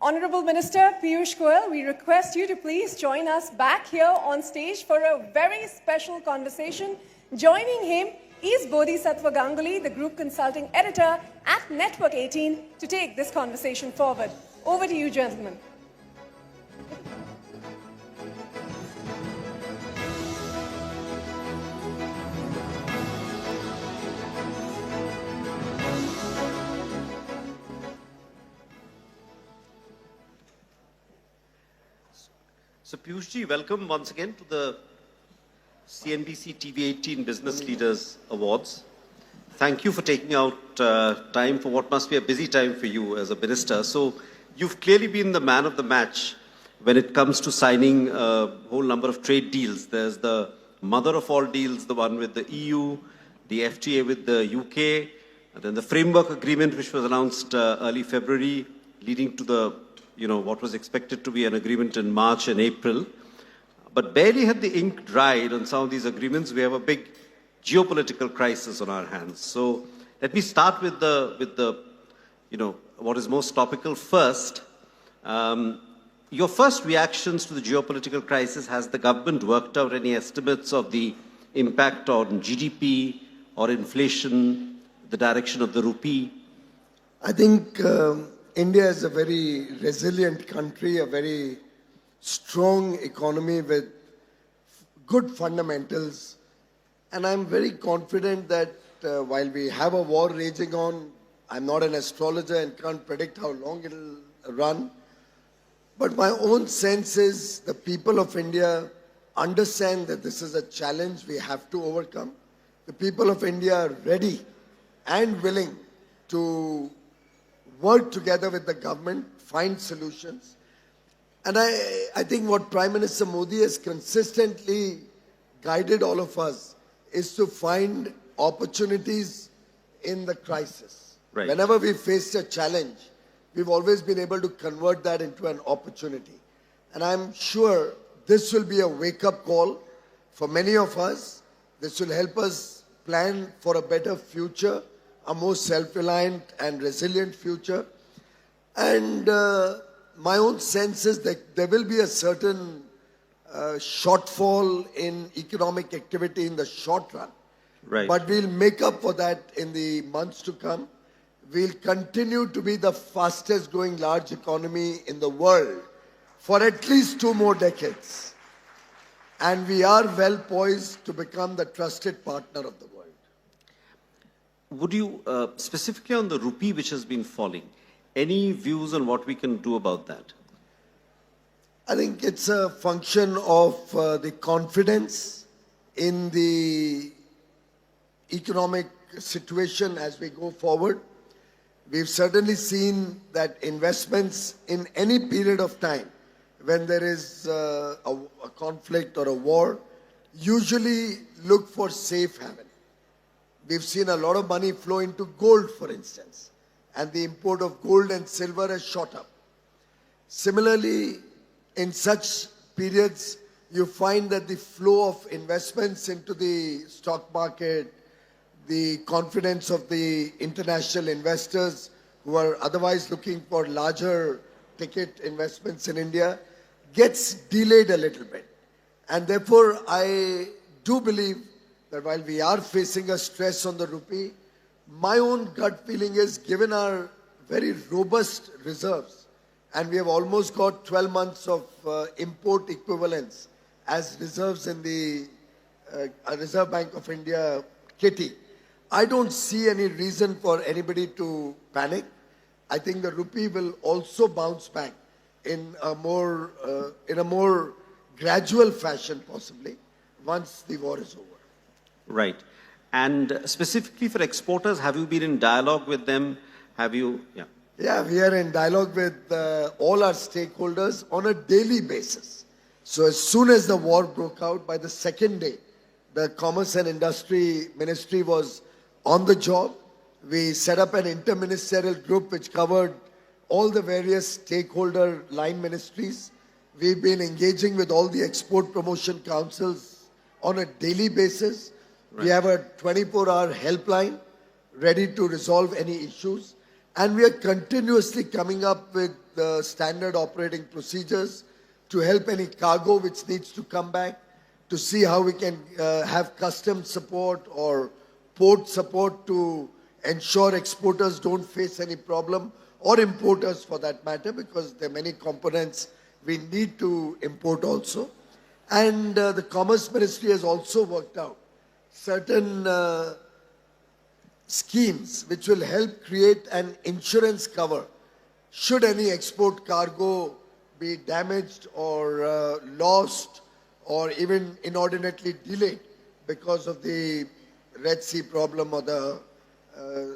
Honorable Minister Piyush Goyal, we request you to please join us back here on stage for a very special conversation. Joining him is Bodhisattva Ganguly, the Group Consulting Editor at Network 18, to take this conversation forward. Over to you, gentlemen. So Piyush ji, welcome once again to the CNBC TV18 Business Leaders Awards. Thank you for taking out time for what must be a busy time for you as a minister. So you've clearly been the man of the match when it comes to signing a whole number of trade deals. There's the mother of all deals, the one with the EU, the FTA with the UK, and then the framework agreement which was announced early February, leading to the what was expected to be an agreement in March and April. But barely had the ink dried on some of these agreements, we have a big geopolitical crisis on our hands. So let me start with the what is most topical first. Your first reactions to the geopolitical crisis, has the government worked out any estimates of the impact on GDP or inflation, the direction of the rupee? I think India is a very resilient country, a very strong economy with good fundamentals. And I'm very confident that while we have a war raging on, I'm not an astrologer and can't predict how long it'll run. But my own sense is the people of India understand that this is a challenge we have to overcome. The people of India are ready and willing to work together with the government, find solutions. And I think what Prime Minister Modi has consistently guided all of us is to find opportunities in the crisis. Right. Whenever we faced a challenge, we've always been able to convert that into an opportunity. And I'm sure this will be a wake-up call for many of us. This will help us plan for a better future, a more self-reliant and resilient future. And my own sense is that there will be a certain shortfall in economic activity in the short run. Right. But we'll make up for that in the months to come. We'll continue to be the fastest growing large economy in the world for at least 2 more decades. And we are well poised to become the trusted partner of the world. Would you, specifically on the rupee which has been falling, any views on what we can do about that? I think it's a function of the confidence in the economic situation as we go forward. We've certainly seen that investments in any period of time, when there is a conflict or a war, usually look for safe haven. We've seen a lot of money flow into gold, for instance, and the import of gold and silver has shot up. Similarly, in such periods, you find that the flow of investments into the stock market, the confidence of the international investors who are otherwise looking for larger ticket investments in India gets delayed a little bit. And therefore, I do believe that while we are facing a stress on the rupee, my own gut feeling is, given our very robust reserves, and we have almost got 12 months of import equivalents as reserves in the Reserve Bank of India kitty, I don't see any reason for anybody to panic. I think the rupee will also bounce back in a more gradual fashion, possibly, once the war is over. Right. And specifically for exporters, have you been in dialogue with them? Have you? Yeah. Yeah, we are in dialogue with all our stakeholders on a daily basis. So as soon as the war broke out, by the second day, the Commerce and Industry Ministry was on the job. We set up an interministerial group which covered all the various stakeholder line ministries. We've been engaging with all the export promotion councils on a daily basis. Right. We have a 24-hour helpline ready to resolve any issues. And we are continuously coming up with the standard operating procedures, to help any cargo which needs to come back, to see how we can have customs support or port support to ensure exporters don't face any problem, or importers for that matter, because there are many components we need to import also. And the Commerce Ministry has also worked out certain schemes which will help create an insurance cover should any export cargo be damaged or lost or even inordinately delayed because of the Red Sea problem or the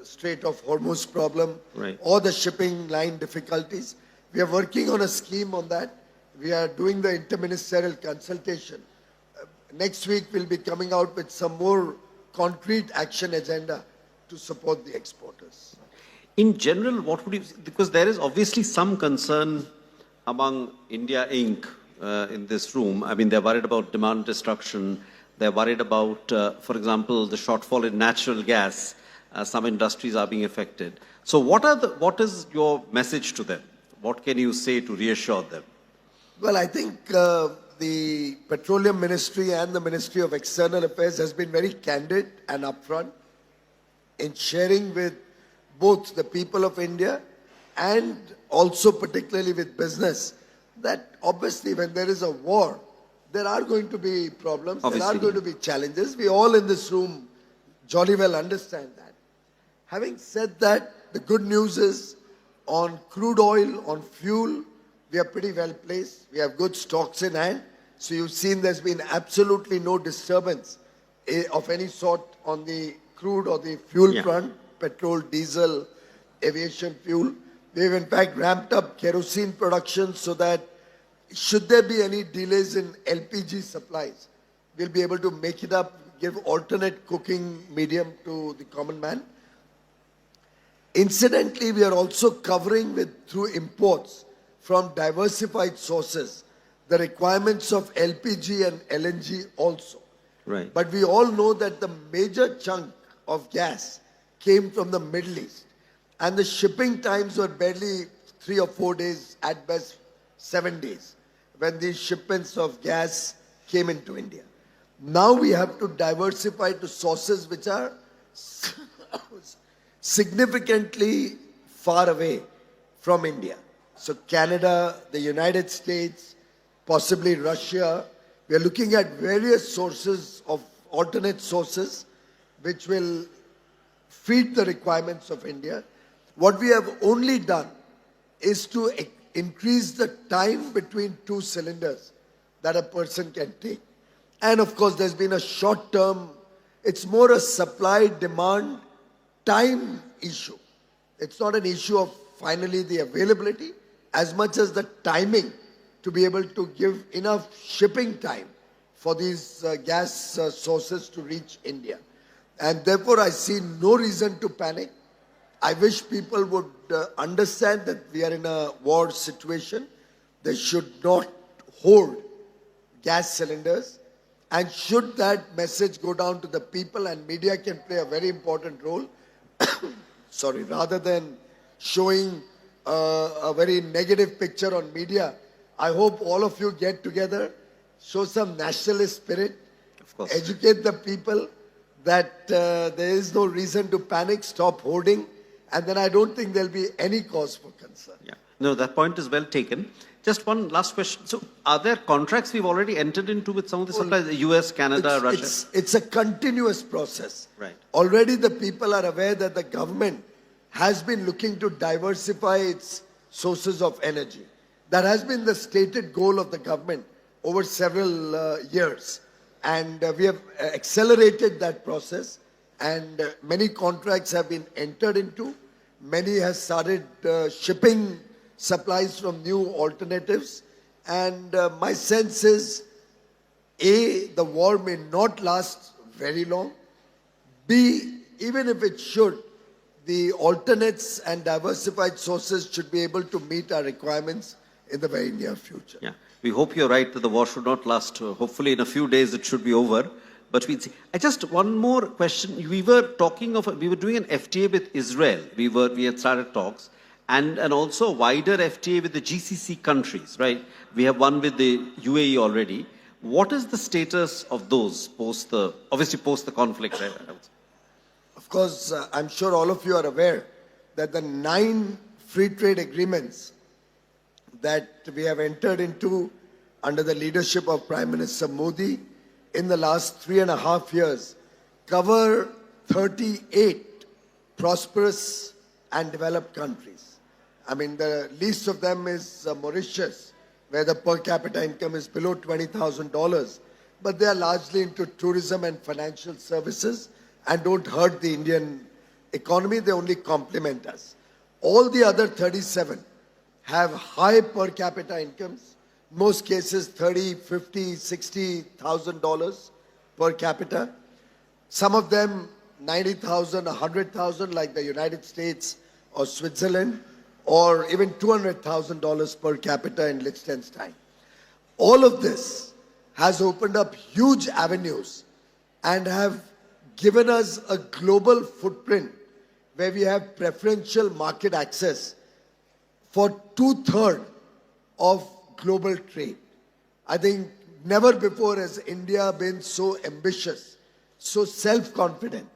Strait of Hormuz problem, right, or the shipping line difficulties. We are working on a scheme on that. We are doing the interministerial consultation. Next week we'll be coming out with some more concrete action agenda to support the exporters. In general, what would you, because there is obviously some concern among India Inc. In this room. I mean, they're worried about demand destruction. They're worried about, for example, the shortfall in natural gas. Some industries are being affected. So what is your message to them? What can you say to reassure them? Well, I think the Petroleum Ministry and the Ministry of External Affairs has been very candid and upfront in sharing with both the people of India and also particularly with business that obviously when there is a war, there are going to be problems, obviously, there are going to be challenges. We all in this room jolly well understand that. Having said that, the good news is on crude oil, on fuel, we are pretty well placed. We have good stocks in hand. So you've seen there's been absolutely no disturbance of any sort on the crude or the fuel front, petrol, diesel, aviation fuel. We've in fact ramped up kerosene production so that should there be any delays in LPG supplies, we'll be able to make it up, give alternate cooking medium to the common man. Incidentally, we are also covering through imports from diversified sources the requirements of LPG and LNG also. Right. But we all know that the major chunk of gas came from the Middle East. And the shipping times were barely 3 or 4 days, at best 7 days, when these shipments of gas came into India. Now we have to diversify to sources which are significantly far away from India. So Canada, the United States, possibly Russia. We are looking at various sources of alternate sources which will feed the requirements of India. What we have only done is to increase the time between 2 cylinders that a person can take. And of course, there's been a short term, it's more a supply demand time issue. It's not an issue of finally the availability as much as the timing to be able to give enough shipping time for these gas sources to reach India. And therefore, I see no reason to panic. I wish people would understand that we are in a war situation. They should not hoard gas cylinders. And should that message go down to the people, and media can play a very important role, sorry, rather than showing a very negative picture on media, I hope all of you get together, show some nationalist spirit, of course, educate the people that there is no reason to panic, stop hoarding, and then I don't think there'll be any cause for concern. Yeah. No, that point is well taken. Just one last question. So, are there contracts we've already entered into with some of the suppliers, the US, Canada, Russia? It's a continuous process. Right. Already the people are aware that the government has been looking to diversify its sources of energy. That has been the stated goal of the government over several years. And we have accelerated that process, and many contracts have been entered into. Many have started shipping supplies from new alternatives. And my sense is, A, the war may not last very long. B, even if it should, the alternates and diversified sources should be able to meet our requirements in the very near future. Yeah, we hope you're right that the war should not last. Hopefully in a few days it should be over. But we'll see. Just one more question. We were doing an FTA with Israel. We had started talks. and also a wider FTA with the GCC countries, right? We have one with the UAE already. What is the status of those obviously post the conflict, right? Of course, I'm sure all of you are aware that the 9 free trade agreements that we have entered into under the leadership of Prime Minister Modi in the last 3.5 years cover 38 prosperous and developed countries. I mean, the least of them is Mauritius, where the per capita income is below $20,000, but they are largely into tourism and financial services and don't hurt the Indian economy, they only complement us. All the other 37 have high per capita incomes, most cases $30,000, $50,000, $60,000 per capita. Some of them 90,000, 100,000 like the United States or Switzerland, or even $200,000 per capita in Liechtenstein. All of this has opened up huge avenues and have given us a global footprint where we have preferential market access for 2/3 of global trade. I think never before has India been so ambitious, so self-confident,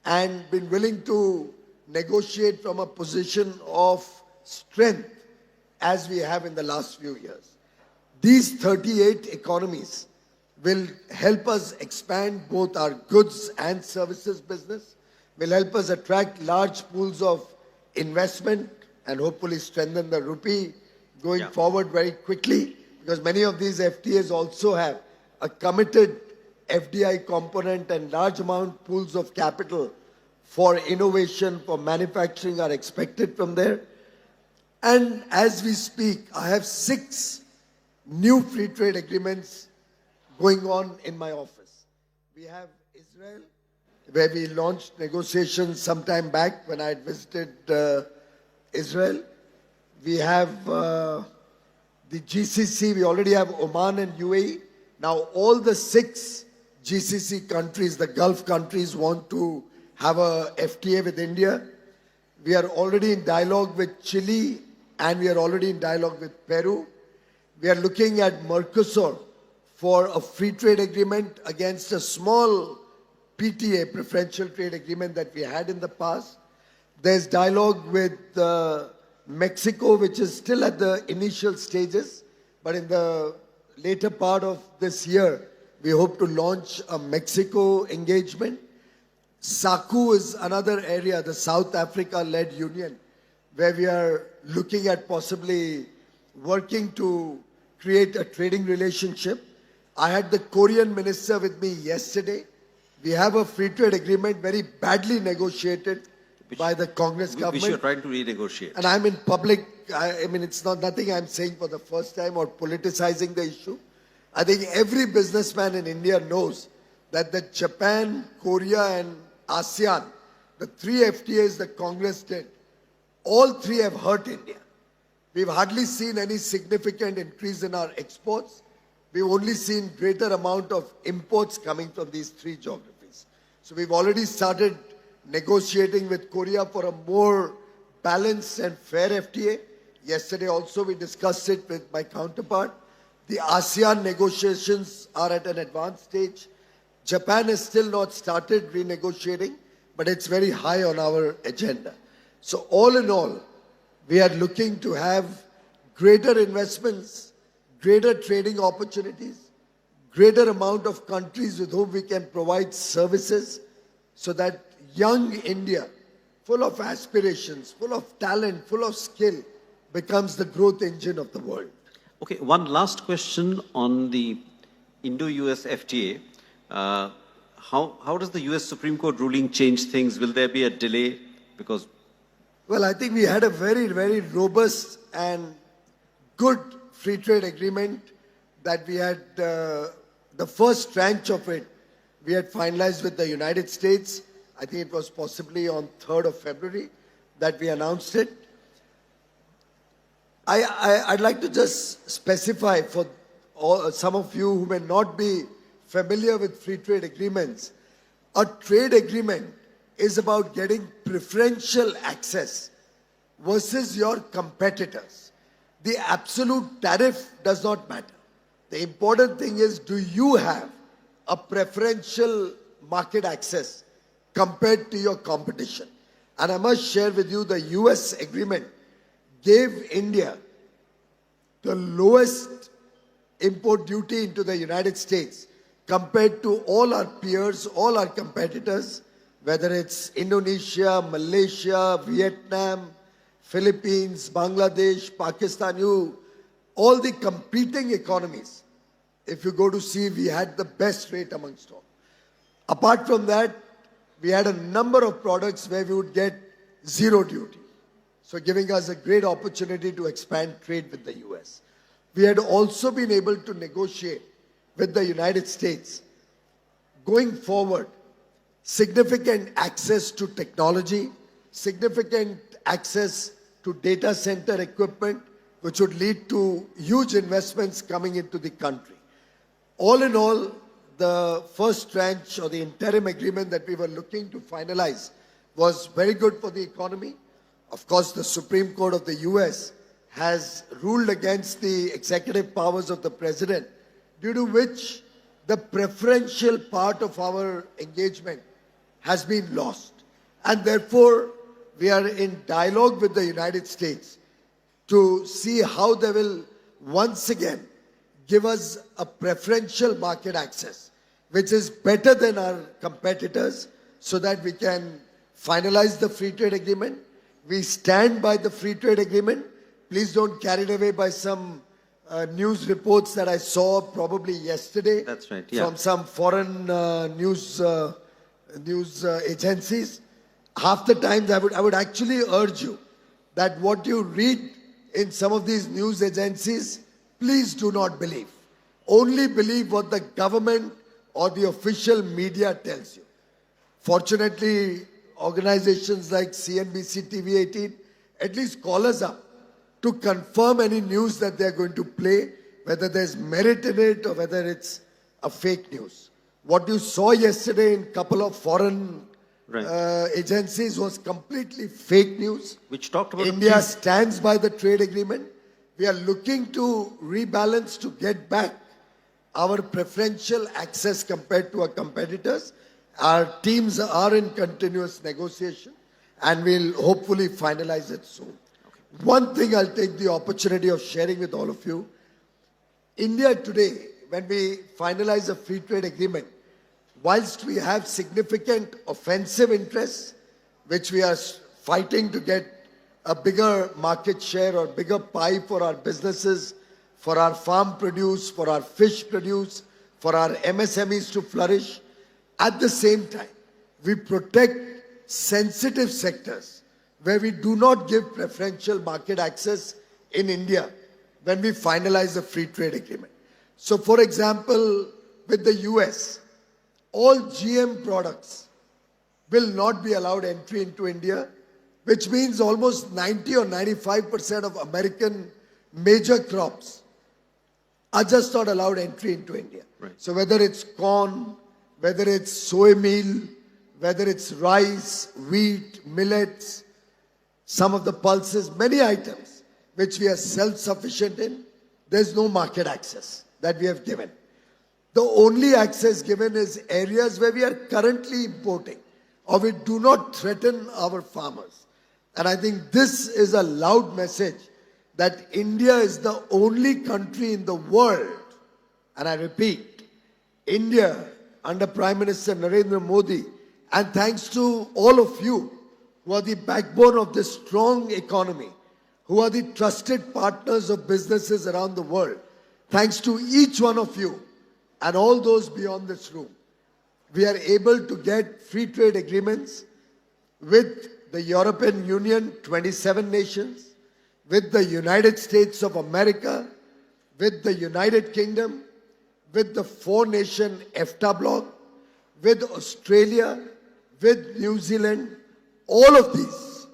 and been willing to negotiate from a position of strength as we have in the last few years. These 38 economies will help us expand both our goods and services business, will help us attract large pools of investment and hopefully strengthen the rupee going forward very quickly, because many of these FTAs also have a committed FDI component and large amount pools of capital for innovation, for manufacturing are expected from there. And as we speak, I have 6 new free trade agreements going on in my office. We have Israel, where we launched negotiations sometime back when I had visited Israel. We have the GCC, we already have Oman and UAE. Now all the 6 GCC countries, the Gulf countries, want to have a FTA with India. We are already in dialogue with Chile and we are already in dialogue with Peru. We are looking at Mercosur for a free trade agreement against a small PTA, preferential trade agreement that we had in the past. There's dialogue with Mexico, which is still at the initial stages, but in the later part of this year, we hope to launch a Mexico engagement. SACU is another area, the South Africa-led union, where we are looking at possibly working to create a trading relationship. I had the Korean minister with me yesterday. We have a free trade agreement very badly negotiated by the Congress government. Which you're trying to renegotiate. And I'm in public, I mean, it's not nothing I'm saying for the first time or politicizing the issue. I think every businessman in India knows that the Japan, Korea and ASEAN, the 3 FTAs the Congress did, all 3 have hurt India. We've hardly seen any significant increase in our exports. We've only seen greater amount of imports coming from these 3 geographies. So we've already started negotiating with Korea for a more balanced and fair FTA. Yesterday also we discussed it with my counterpart. The ASEAN negotiations are at an advanced stage. Japan has still not started renegotiating, but it's very high on our agenda. So all in all, we are looking to have greater investments, greater trading opportunities, greater amount of countries with whom we can provide services so that young India, full of aspirations, full of talent, full of skill, becomes the growth engine of the world. Okay, one last question on the Indo-US FTA. How does the US Supreme Court ruling change things? Will there be a delay? Because well, I think we had a very, very robust and good free trade agreement that we had, the first tranche of it, we had finalized with the United States. I think it was possibly on 3rd of February that we announced it. I'd like to just specify for some of you who may not be familiar with free trade agreements, a trade agreement is about getting preferential access versus your competitors. The absolute tariff does not matter. The important thing is, do you have a preferential market access compared to your competition? And I must share with you, the US agreement gave India the lowest import duty into the United States compared to all our peers, all our competitors, whether it's Indonesia, Malaysia, Vietnam, Philippines, Bangladesh, Pakistan, all the competing economies. If you go to see, we had the best rate amongst all. Apart from that, we had a number of products where we would get zero duty. So giving us a great opportunity to expand trade with the US. We had also been able to negotiate with the United States, going forward, significant access to technology, significant access to data center equipment, which would lead to huge investments coming into the country. All in all, the first tranche or the interim agreement that we were looking to finalize was very good for the economy. Of course, the Supreme Court of the US has ruled against the executive powers of the president, due to which the preferential part of our engagement has been lost. And therefore, we are in dialogue with the United States to see how they will once again give us a preferential market access, which is better than our competitors, so that we can finalize the free trade agreement. We stand by the free trade agreement. Please don't carried away by some news reports that I saw probably yesterday. That's right, yeah. From some foreign news agencies. Half the times I would actually urge you that what you read in some of these news agencies, please do not believe. Only believe what the government or the official media tells you. Fortunately, organizations like CNBC TV18 at least call us up to confirm any news that they're going to play, whether there's merit in it or whether it's a fake news. What you saw yesterday in a couple of foreign agencies was completely fake news. Which talked about India stands by the trade agreement. We are looking to rebalance to get back our preferential access compared to our competitors. Our teams are in continuous negotiation and we'll hopefully finalize it soon. One thing I'll take the opportunity of sharing with all of you. India today, when we finalize a free trade agreement, whilst we have significant offensive interests, which we are fighting to get a bigger market share or bigger pie for our businesses, for our farm produce, for our fish produce, for our MSMEs to flourish, at the same time, we protect sensitive sectors where we do not give preferential market access in India when we finalize the free trade agreement. So for example, with the US, all GM products will not be allowed entry into India, which means almost 90 or 95% of American major crops are just not allowed entry into India. Right. So whether it's corn, whether it's soy meal, whether it's rice, wheat, millets, some of the pulses, many items which we are self-sufficient in, there's no market access that we have given. The only access given is areas where we are currently importing or we do not threaten our farmers. And I think this is a loud message that India is the only country in the world, and I repeat, India under Prime Minister Narendra Modi, and thanks to all of you who are the backbone of this strong economy, who are the trusted partners of businesses around the world, thanks to each one of you and all those beyond this room, we are able to get free trade agreements with the European Union, 27 nations, with the United States of America, with the United Kingdom, with the 4-nation EFTA bloc, with Australia, with New Zealand, all of these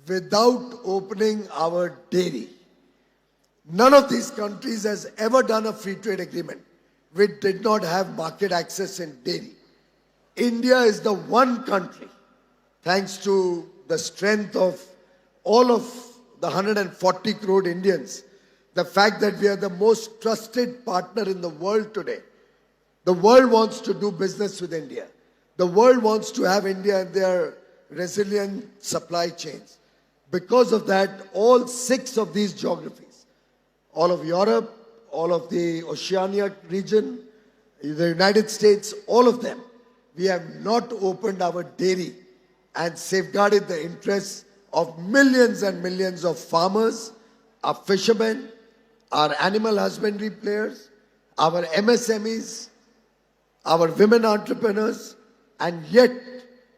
without opening our dairy. None of these countries has ever done a free trade agreement which did not have market access in dairy. India is the one country, thanks to the strength of all of the 140 crore Indians, the fact that we are the most trusted partner in the world today. The world wants to do business with India. The world wants to have India in their resilient supply chains. Because of that, all 6 of these geographies, all of Europe, all of the Oceania region, the United States, all of them, we have not opened our dairy and safeguarded the interests of millions and millions of farmers, our fishermen, our animal husbandry players, our MSMEs, our women entrepreneurs, and yet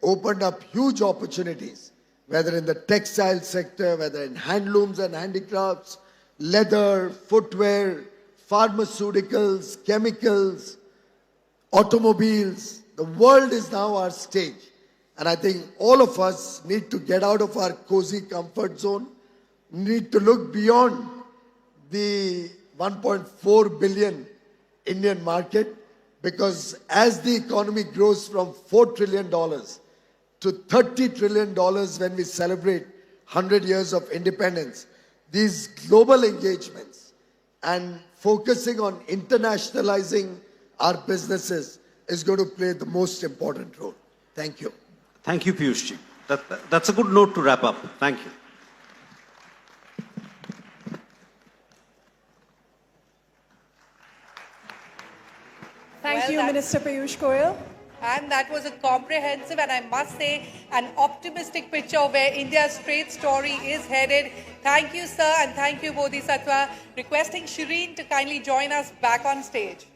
opened up huge opportunities, whether in the textile sector, whether in handlooms and handicrafts, leather, footwear, pharmaceuticals, chemicals, automobiles. The world is now our stage. And I think all of us need to get out of our cozy comfort zone, need to look beyond the 1.4 billion Indian market, because as the economy grows from $4 trillion to $30 trillion when we celebrate 100 years of independence, these global engagements and focusing on internationalizing our businesses is going to play the most important role. Thank you. Thank you, Piyush ji. That's a good note to wrap up. Thank you. Thank you, Minister Piyush Goyal. And that was a comprehensive and I must say an optimistic picture of where India's trade story is headed. Thank you, sir, and thank you, Bodhisattva. Requesting Shireen to kindly join us back on stage.